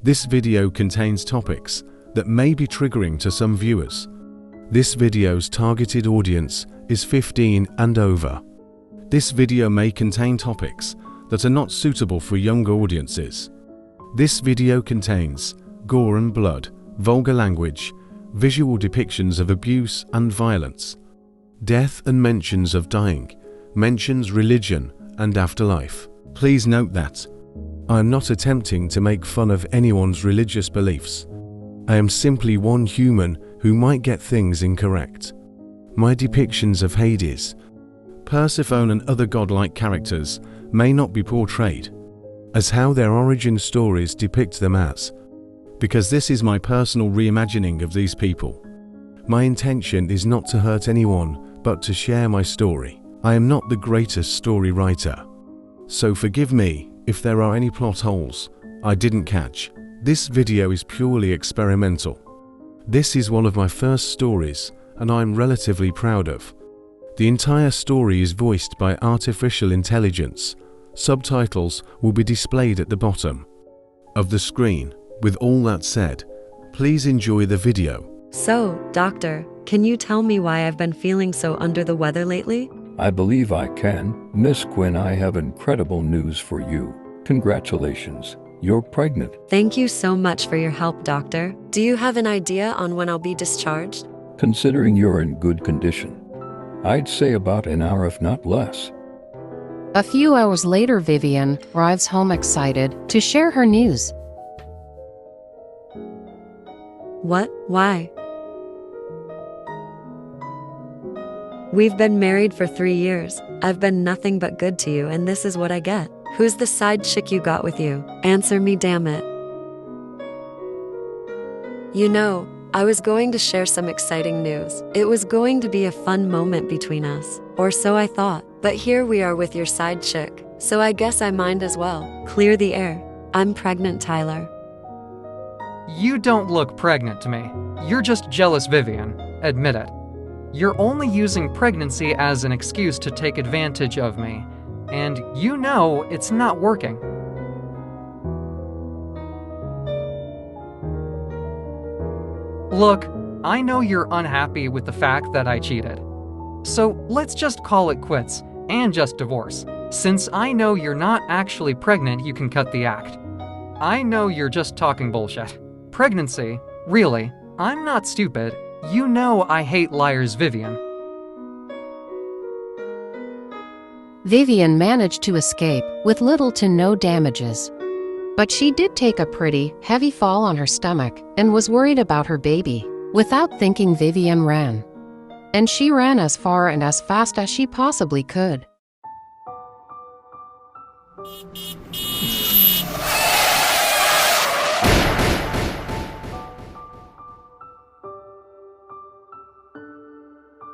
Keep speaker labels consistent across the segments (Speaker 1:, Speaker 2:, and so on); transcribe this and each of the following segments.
Speaker 1: This video contains topics that may be triggering to some viewers. This video's targeted audience is 15 and over. This video may contain topics that are not suitable for younger audiences. This video contains gore and blood, vulgar language, visual depictions of abuse and violence, death and mentions of dying, mentions religion and afterlife. Please note that I am not attempting to make fun of anyone's religious beliefs. I am simply one human who might get things incorrect. My depictions of Hades, Persephone and other godlike characters may not be portrayed as how their origin stories depict them as, because this is my personal reimagining of these people. My intention is not to hurt anyone, but to share my story. I am not the greatest story writer, so forgive me if there are any plot holes I didn't catch. This video is purely experimental. This is one of my first stories, and I'm relatively proud of. The entire story is voiced by artificial intelligence. Subtitles will be displayed at the bottom of the screen. With all that said, please enjoy the video.
Speaker 2: So, doctor, can you tell me why I've been feeling so under the weather lately?
Speaker 3: I believe I can. Miss Quinn, I have incredible news for you. Congratulations, you're pregnant.
Speaker 2: Thank you so much for your help, doctor. Do you have an idea on when I'll be discharged?
Speaker 3: Considering you're in good condition, I'd say about an hour if not less.
Speaker 4: A few hours later, Vivian arrives home excited to share her news.
Speaker 2: What? Why? We've been married for 3 years. I've been nothing but good to you, and this is what I get. Who's the side chick you got with you? Answer me, damn it. You know, I was going to share some exciting news. It was going to be a fun moment between us, or so I thought. But here we are with your side chick, so I guess I might as well clear the air. I'm pregnant, Tyler.
Speaker 5: You don't look pregnant to me. You're just jealous, Vivian. Admit it. You're only using pregnancy as an excuse to take advantage of me. And you know it's not working. Look, I know you're unhappy with the fact that I cheated. So let's just call it quits and just divorce. Since I know you're not actually pregnant, you can cut the act. I know you're just talking bullshit. Pregnancy? Really? I'm not stupid. You know I hate liars, Vivian.
Speaker 4: Vivian managed to escape with little to no damages. But she did take a pretty heavy fall on her stomach and was worried about her baby. Without thinking, Vivian ran. And she ran as far and as fast as she possibly could.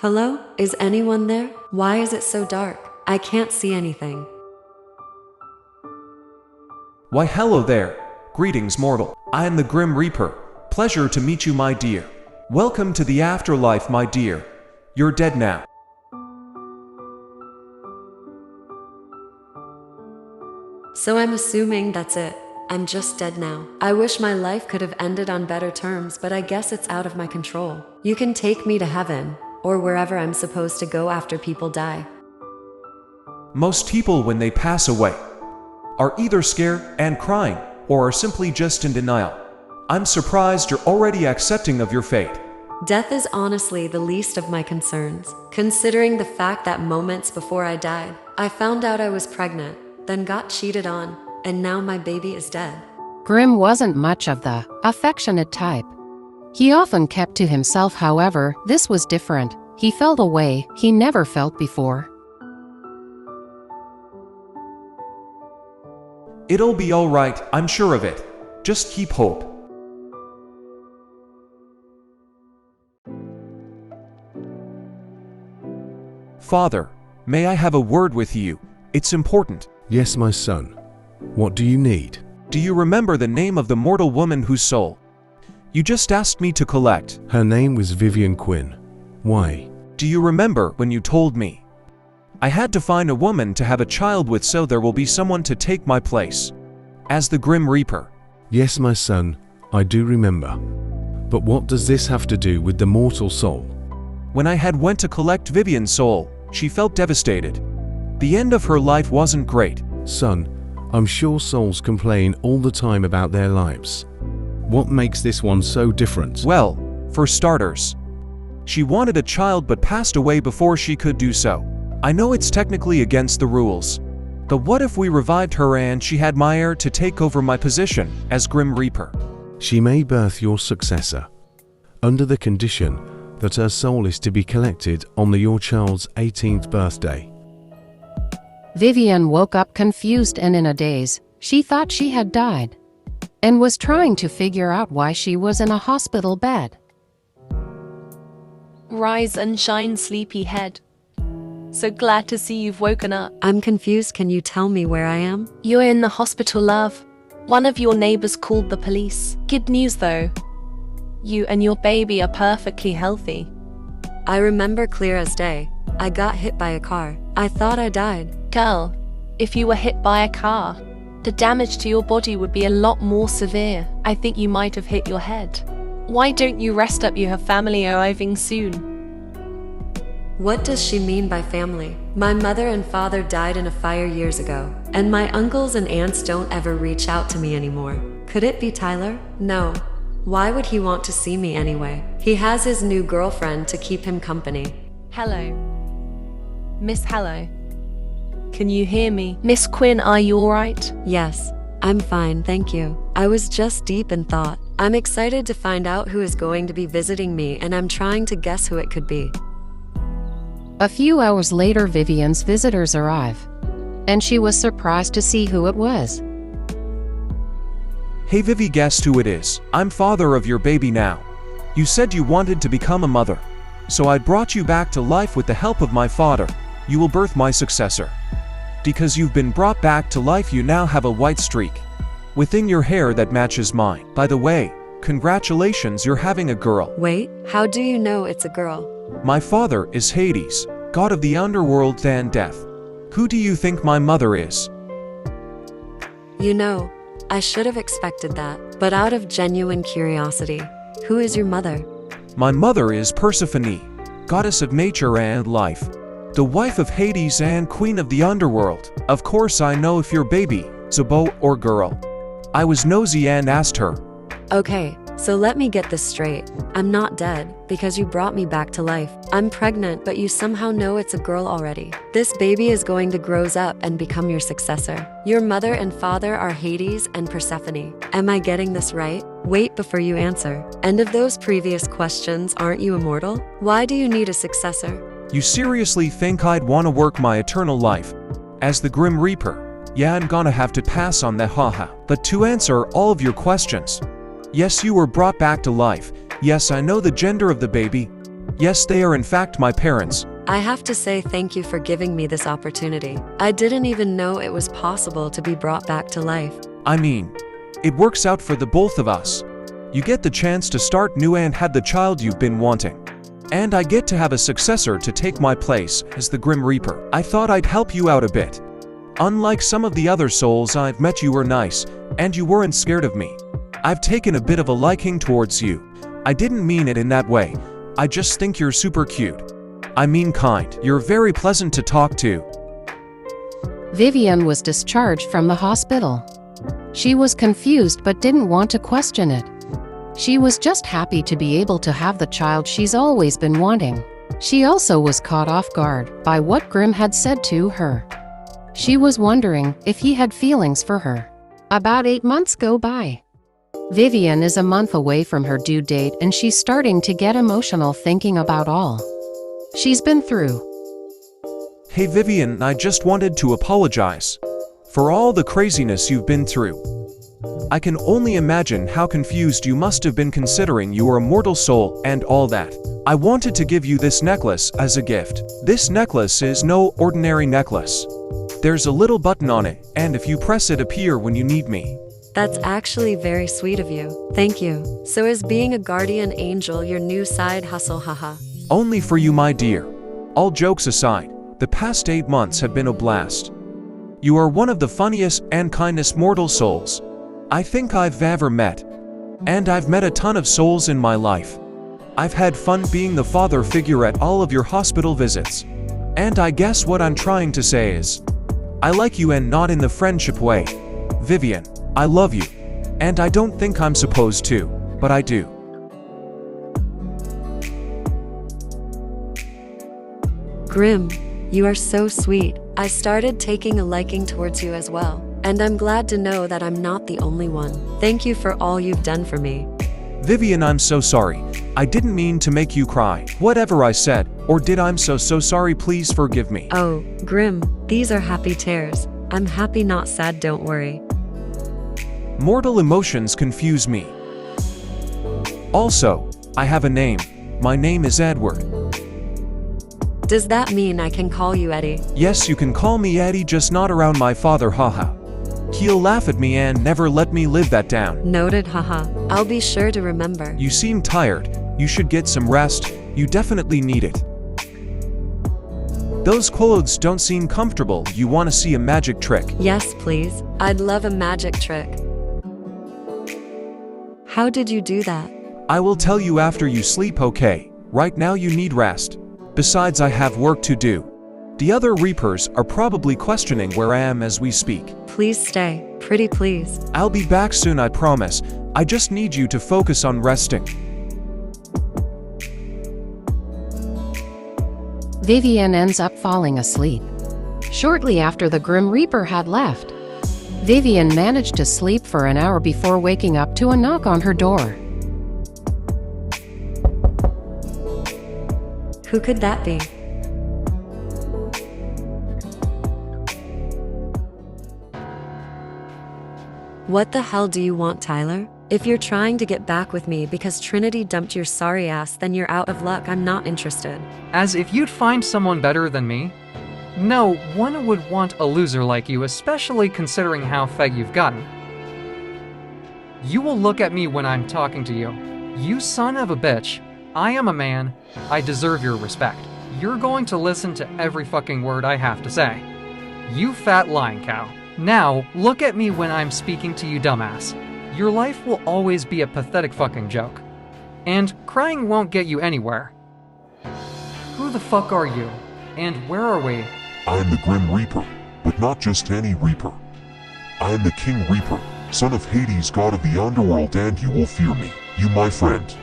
Speaker 2: Hello? Is anyone there? Why is it so dark? I can't see anything.
Speaker 6: Why, hello there. Greetings, mortal. I am the Grim Reaper. Pleasure to meet you, my dear. Welcome to the afterlife, my dear. You're dead now.
Speaker 2: So I'm assuming that's it. I'm just dead now. I wish my life could have ended on better terms, but I guess it's out of my control. You can take me to heaven, or wherever I'm supposed to go after people die.
Speaker 6: Most people, when they pass away, are either scared and crying, or are simply just in denial. I'm surprised you're already accepting of your fate.
Speaker 2: Death is honestly the least of my concerns, considering the fact that moments before I died, I found out I was pregnant, then got cheated on, and now my baby is dead.
Speaker 4: Grim wasn't much of the affectionate type. He often kept to himself, however, this was different. He felt a way he never felt before.
Speaker 6: It'll be all right, I'm sure of it. Just keep hope. Father, may I have a word with you? It's important.
Speaker 1: Yes, my son. What do you need?
Speaker 6: Do you remember the name of the mortal woman whose soul you just asked me to collect?
Speaker 1: Her name was Vivian Quinn. Why?
Speaker 6: Do you remember when you told me I had to find a woman to have a child with, so there will be someone to take my place as the Grim Reaper?
Speaker 1: Yes, my son, I do remember. But what does this have to do with the mortal soul?
Speaker 6: When I had went to collect Vivian's soul, she felt devastated. The end of her life wasn't great.
Speaker 1: Son, I'm sure souls complain all the time about their lives. What makes this one so different?
Speaker 6: Well, for starters, she wanted a child but passed away before she could do so. I know it's technically against the rules, but what if we revived her and she had my heir to take over my position as Grim Reaper?
Speaker 1: She may birth your successor, under the condition that her soul is to be collected on your child's 18th birthday.
Speaker 4: Vivian woke up confused and in a daze. She thought she had died and was trying to figure out why she was in a hospital bed.
Speaker 7: Rise and shine, sleepyhead. So glad to see you've woken up.
Speaker 2: I'm confused. Can you tell me where I am?
Speaker 7: You're in the hospital, love. One of your neighbors called the police. Good news though. You and your baby are perfectly healthy.
Speaker 2: I remember clear as day. I got hit by a car. I thought I died.
Speaker 7: Girl, if you were hit by a car, the damage to your body would be a lot more severe. I think you might have hit your head. Why don't you rest up? You have family arriving soon.
Speaker 2: What does she mean by family? My mother and father died in a fire years ago, and my uncles and aunts don't ever reach out to me anymore. Could it be Tyler? No. Why would he want to see me anyway? He has his new girlfriend to keep him company.
Speaker 7: Hello. Miss Hello. Can you hear me? Miss Quinn, are you alright?
Speaker 2: Yes, I'm fine, thank you. I was just deep in thought. I'm excited to find out who is going to be visiting me, and I'm trying to guess who it could be.
Speaker 4: A few hours later, Vivian's visitors arrive, and she was surprised to see who it was.
Speaker 6: Hey Vivi, guess who it is? I'm father of your baby now. You said you wanted to become a mother, so I brought you back to life with the help of my father. You will birth my successor. Because you've been brought back to life, you now have a white streak within your hair that matches mine. By the way, congratulations, you're having a girl.
Speaker 2: Wait, how do you know it's a girl?
Speaker 6: My father is Hades, god of the underworld and death. Who do you think my mother is?
Speaker 2: You know, I should have expected that, but out of genuine curiosity, who is your mother?
Speaker 6: My mother is Persephone, goddess of nature and life, the wife of Hades and queen of the underworld. Of course I know if your baby is a boy or girl. I was nosy and asked her.
Speaker 2: Okay, so let me get this straight. I'm not dead, because you brought me back to life. I'm pregnant, but you somehow know it's a girl already. This baby is going to grow up and become your successor. Your mother and father are Hades and Persephone. Am I getting this right? Wait before you answer. And of those previous questions, aren't you immortal? Why do you need a successor?
Speaker 6: You seriously think I'd want to work my eternal life as the Grim Reaper? Yeah, I'm gonna have to pass on that, haha. But to answer all of your questions, yes, you were brought back to life. Yes, I know the gender of the baby. Yes, they are in fact my parents.
Speaker 2: I have to say thank you for giving me this opportunity. I didn't even know it was possible to be brought back to life.
Speaker 6: I mean, it works out for the both of us. You get the chance to start new and have the child you've been wanting. And I get to have a successor to take my place as the Grim Reaper. I thought I'd help you out a bit. Unlike some of the other souls I've met, you were nice, and you weren't scared of me. I've taken a bit of a liking towards you. I didn't mean it in that way. I just think you're super cute. I mean kind. You're very pleasant to talk to.
Speaker 4: Vivian was discharged from the hospital. She was confused but didn't want to question it. She was just happy to be able to have the child she's always been wanting. She also was caught off guard by what Grim had said to her. She was wondering if he had feelings for her. About 8 months go by. Vivian is a month away from her due date, and she's starting to get emotional thinking about all she's been through.
Speaker 6: Hey Vivian, I just wanted to apologize for all the craziness you've been through. I can only imagine how confused you must have been considering you were a mortal soul and all that. I wanted to give you this necklace as a gift. This necklace is no ordinary necklace. There's a little button on it, and if you press it, appear when you need me.
Speaker 2: That's actually very sweet of you. Thank you. So is being a guardian angel your new side hustle, haha?
Speaker 6: Only for you, my dear. All jokes aside, the past 8 months have been a blast. You are one of the funniest and kindest mortal souls I think I've ever met. And I've met a ton of souls in my life. I've had fun being the father figure at all of your hospital visits. And I guess what I'm trying to say is, I like you and not in the friendship way. Vivian, I love you. And I don't think I'm supposed to, but I do.
Speaker 2: Grim, you are so sweet. I started taking a liking towards you as well. And I'm glad to know that I'm not the only one. Thank you for all you've done for me.
Speaker 6: Vivian, I'm so sorry. I didn't mean to make you cry. Whatever I said, or did, I'm so sorry, please forgive me.
Speaker 2: Oh, Grim, these are happy tears. I'm happy, not sad, don't worry.
Speaker 6: Mortal emotions confuse me. Also, I have a name. My name is Edward.
Speaker 2: Does that mean I can call you Eddie?
Speaker 6: Yes, you can call me Eddie, just not around my father, haha. He'll laugh at me and never let me live that down.
Speaker 2: Noted, haha. I'll be sure to remember.
Speaker 6: You seem tired. You should get some rest. You definitely need it. Those clothes don't seem comfortable. You want to see a magic trick?
Speaker 2: Yes, please. I'd love a magic trick. How did you do that?
Speaker 6: I will tell you after you sleep, okay? Right now you need rest. Besides, I have work to do. The other Reapers are probably questioning where I am as we speak.
Speaker 2: Please stay. Pretty please.
Speaker 6: I'll be back soon, I promise. I just need you to focus on resting.
Speaker 4: Vivian ends up falling asleep. Shortly after the Grim Reaper had left, Vivian managed to sleep for an hour before waking up to a knock on her door.
Speaker 2: Who could that be? What the hell do you want, Tyler? If you're trying to get back with me because Trinity dumped your sorry ass, then you're out of luck. I'm not interested.
Speaker 5: As if you'd find someone better than me? No one would want a loser like you, especially considering how fed you've gotten. You will look at me when I'm talking to you. You son of a bitch. I am a man. I deserve your respect. You're going to listen to every fucking word I have to say. You fat lying cow. Now, look at me when I'm speaking to you, dumbass. Your life will always be a pathetic fucking joke. And crying won't get you anywhere. Who the fuck are you? And where are we?
Speaker 8: I am the Grim Reaper, but not just any Reaper. I am the King Reaper, son of Hades, god of the underworld, and you will fear me, you my friend.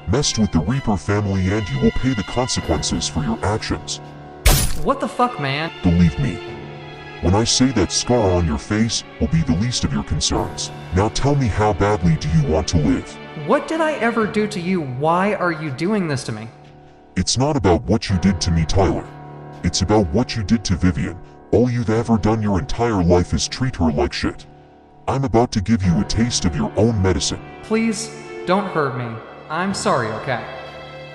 Speaker 8: Messed with the Reaper family and you will pay the consequences for your actions.
Speaker 5: What the fuck, man?
Speaker 8: Believe me. When I say that scar on your face will be the least of your concerns. Now tell me, how badly do you want to live?
Speaker 5: What did I ever do to you? Why are you doing this to me?
Speaker 8: It's not about what you did to me, Tyler. It's about what you did to Vivian. All you've ever done your entire life is treat her like shit. I'm about to give you a taste of your own medicine.
Speaker 5: Please, don't hurt me. I'm sorry, okay?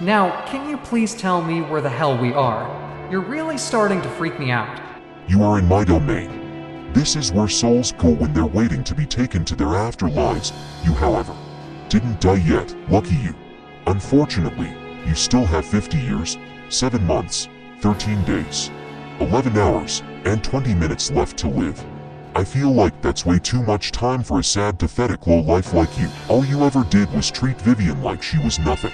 Speaker 5: Now, can you please tell me where the hell we are? You're really starting to freak me out.
Speaker 8: You are in my domain. This is where souls go when they're waiting to be taken to their afterlives. You, however, didn't die yet. Lucky you. Unfortunately, you still have 50 years, 7 months, 13 days, 11 hours, and 20 minutes left to live. I feel like that's way too much time for a sad, pathetic lowlife like you. All you ever did was treat Vivian like she was nothing.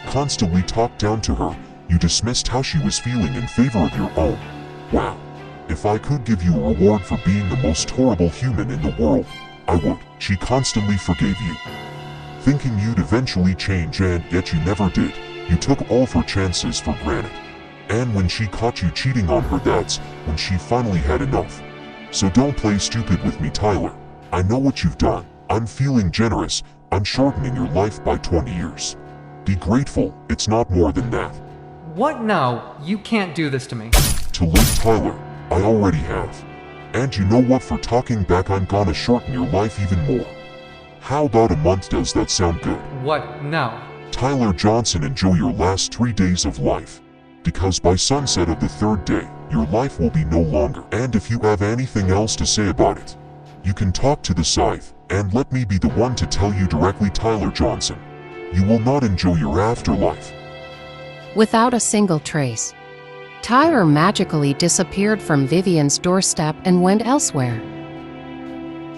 Speaker 8: Constantly talked down to her. You dismissed how she was feeling in favor of your own. Wow. If I could give you a reward for being the most horrible human in the world, I would. She constantly forgave you, thinking you'd eventually change, and yet you never did. You took all of her chances for granted. And when she caught you cheating on her, that's when she finally had enough. So don't play stupid with me, Tyler. I know what you've done. I'm feeling generous. I'm shortening your life by 20 years. Be grateful, it's not more than that.
Speaker 5: What? No, you can't do this to me.
Speaker 8: To live, Tyler, I already have. And you know what, for talking back, I'm gonna shorten your life even more. How about a month? Does that sound good?
Speaker 5: What? No.
Speaker 8: Tyler Johnson, enjoy your last 3 days of life. Because by sunset of the 3rd day, your life will be no longer. And if you have anything else to say about it, you can talk to the scythe, and let me be the one to tell you directly, Tyler Johnson. You will not enjoy your afterlife.
Speaker 4: Without a single trace, Tyler magically disappeared from Vivian's doorstep and went elsewhere.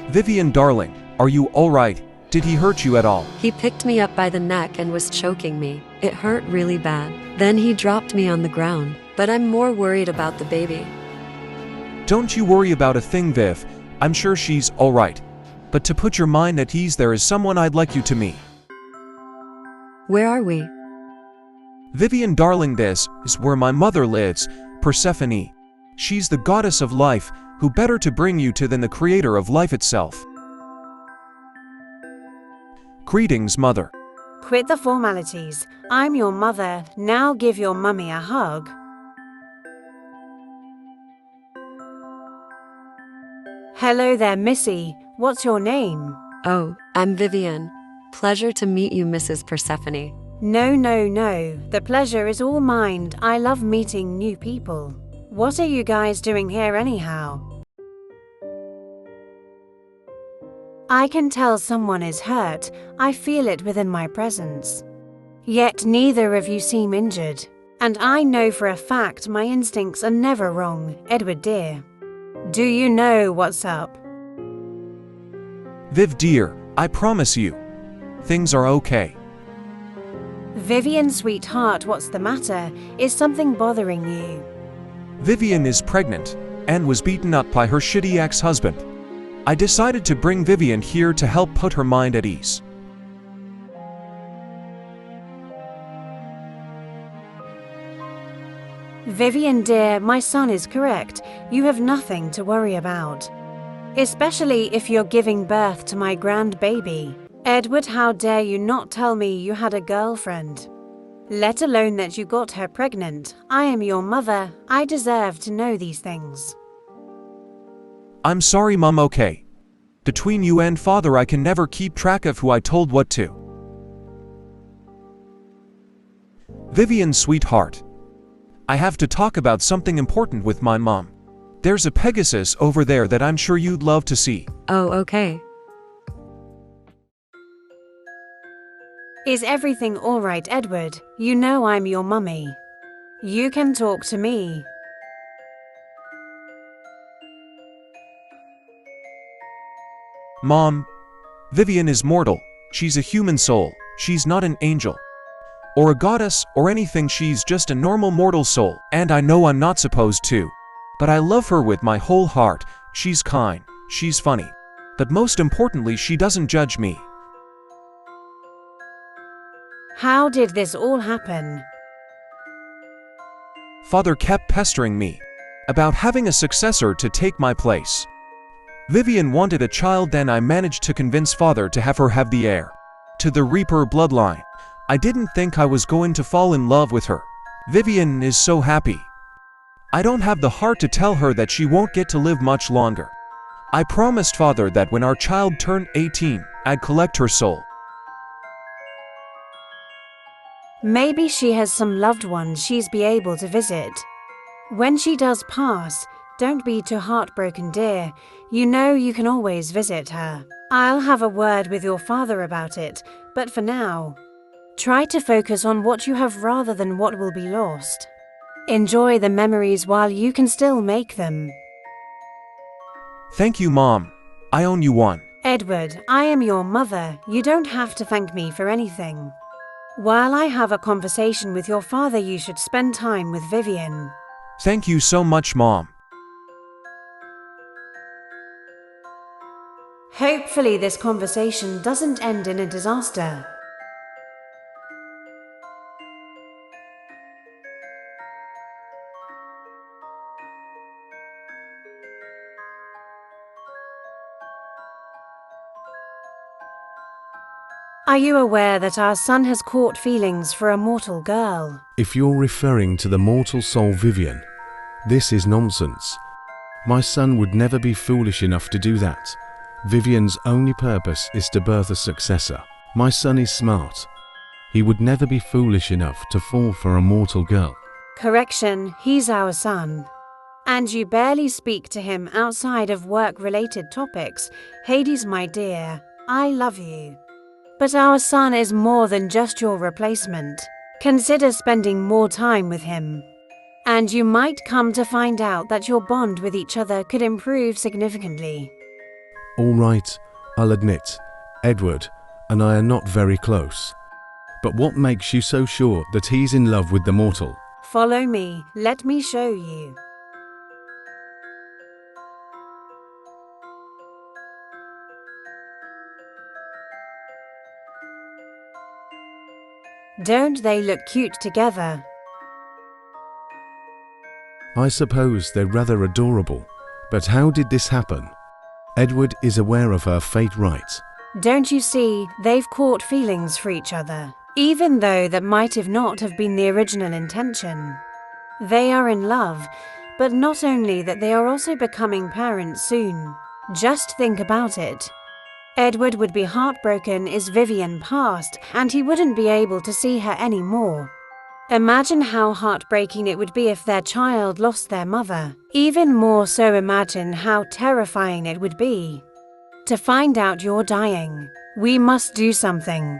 Speaker 6: Vivian, darling, Are you alright? Did he hurt you at all?
Speaker 2: He picked me up by the neck and was choking me. It hurt really bad. Then he dropped me on the ground. But I'm more worried about the baby.
Speaker 6: Don't you worry about a thing, Viv. I'm sure she's alright. But to put your mind at ease, there is someone I'd like you to meet.
Speaker 2: Where are we?
Speaker 6: Vivian, darling, this is where my mother lives, Persephone. She's the goddess of life, who better to bring you to than the creator of life itself. Greetings, mother.
Speaker 9: Quit the formalities. I'm your mother. Now give your mummy a hug. Hello there, Missy. What's your name?
Speaker 2: Oh, I'm Vivian. Pleasure to meet you, Mrs. Persephone.
Speaker 9: No, no, no. The pleasure is all mine. I love meeting new people. What are you guys doing here anyhow? I can tell someone is hurt. I feel it within my presence. Yet neither of you seem injured. And I know for a fact my instincts are never wrong, Edward dear. Do you know what's up?
Speaker 6: Viv dear, I promise you, things are okay.
Speaker 9: Vivian, sweetheart, what's the matter? Is something bothering you?
Speaker 6: Vivian is pregnant and was beaten up by her shitty ex-husband. I decided to bring Vivian here to help put her mind at ease.
Speaker 9: Vivian dear, my son is correct. You have nothing to worry about. Especially if you're giving birth to my grandbaby. Edward, how dare you not tell me you had a girlfriend? Let alone that you got her pregnant. I am your mother. I deserve to know these things.
Speaker 6: I'm sorry, Mum, okay. Between you and Father, I can never keep track of who I told what to. Vivian, sweetheart. I have to talk about something important with my mom. There's a Pegasus over there that I'm sure you'd love to see.
Speaker 2: Oh, okay.
Speaker 9: Is everything all right, Edward? You know I'm your mummy. You can talk to me.
Speaker 6: Mom, Vivian is mortal. She's a human soul. She's not an angel. Or a goddess, or anything. She's just a normal mortal soul. And I know I'm not supposed to. But I love her with my whole heart. She's kind. She's funny. But most importantly, she doesn't judge me.
Speaker 9: How did this all happen?
Speaker 6: Father kept pestering me about having a successor to take my place. Vivian wanted a child, then I managed to convince Father to have her have the heir to the Reaper bloodline. I didn't think I was going to fall in love with her. Vivian is so happy. I don't have the heart to tell her that she won't get to live much longer. I promised Father that when our child turned 18, I'd collect her soul.
Speaker 9: Maybe she has some loved ones she's be able to visit. When she does pass, don't be too heartbroken, dear. You know you can always visit her. I'll have a word with your father about it, but for now, try to focus on what you have rather than what will be lost. Enjoy the memories while you can still make them.
Speaker 6: Thank you, Mom. I own you one.
Speaker 9: Edward, I am your mother. You don't have to thank me for anything. While I have a conversation with your father, you should spend time with Vivian.
Speaker 6: Thank you so much, Mom.
Speaker 9: Hopefully this conversation doesn't end in a disaster. Are you aware that our son has caught feelings for a mortal girl?
Speaker 1: If you're referring to the mortal soul Vivian, this is nonsense. My son would never be foolish enough to do that. Vivian's only purpose is to birth a successor. My son is smart. He would never be foolish enough to fall for a mortal girl.
Speaker 9: Correction, he's our son. And you barely speak to him outside of work-related topics. Hades, my dear, I love you. But our son is more than just your replacement. Consider spending more time with him. And you might come to find out that your bond with each other could improve significantly.
Speaker 1: All right, I'll admit, Edward and I are not very close. But what makes you so sure that he's in love with the mortal?
Speaker 9: Follow me, let me show you. Don't they look cute together?
Speaker 1: I suppose they're rather adorable. But how did this happen? Edward is aware of her fate, right?
Speaker 9: Don't you see, they've caught feelings for each other, even though that might have not have been the original intention. They are in love, but not only that, they are also becoming parents soon. Just think about it. Edward would be heartbroken if Vivian passed, and he wouldn't be able to see her anymore. Imagine how heartbreaking it would be if their child lost their mother. Even more so, imagine how terrifying it would be to find out you're dying. We must do something.